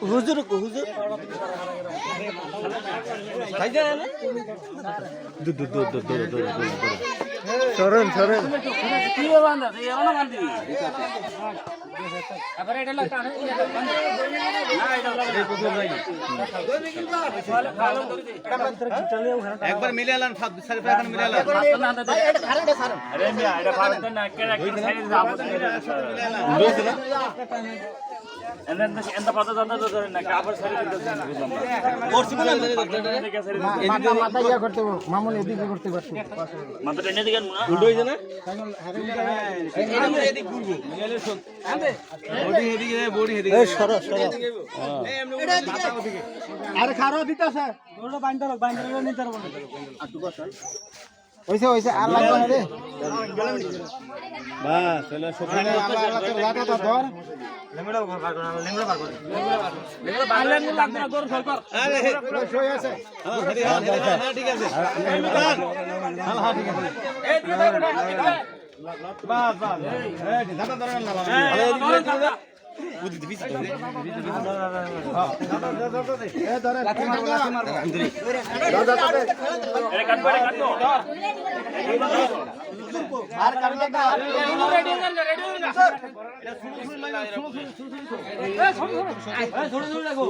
হুজুর হুজুর সরেন সরেন একবার মিলে এলাম মিলে এলাম ఎంత పద్ధతి అంతా కాపర్ মামুন এদিকে করতে পারছি মাত্র এনে দিকে উল্টো হয়েছে না আরে খারো দিতেছে নিতে হইছে হইছে আর লাগবে না রে বাস চলে সকালে ধর লেমড়া বার করো লেমড়া বার করো লেমড়া বাইরে লাগবে না দৌড় সরকার আরে সই আছে হ্যাঁ ঠিক আছে হ্যাঁ ঠিক আছে এই দিয়ে দাও না বাস বাস এই দাদা ধরেন না আরে বুদ্ধি দিছি তো হ্যাঁ এ ধরে এরে কাটবো আর কাটবে না রেডি হন না এটা শুরু লাগো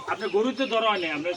আপনার গরু তো ধরা হয় না আমরা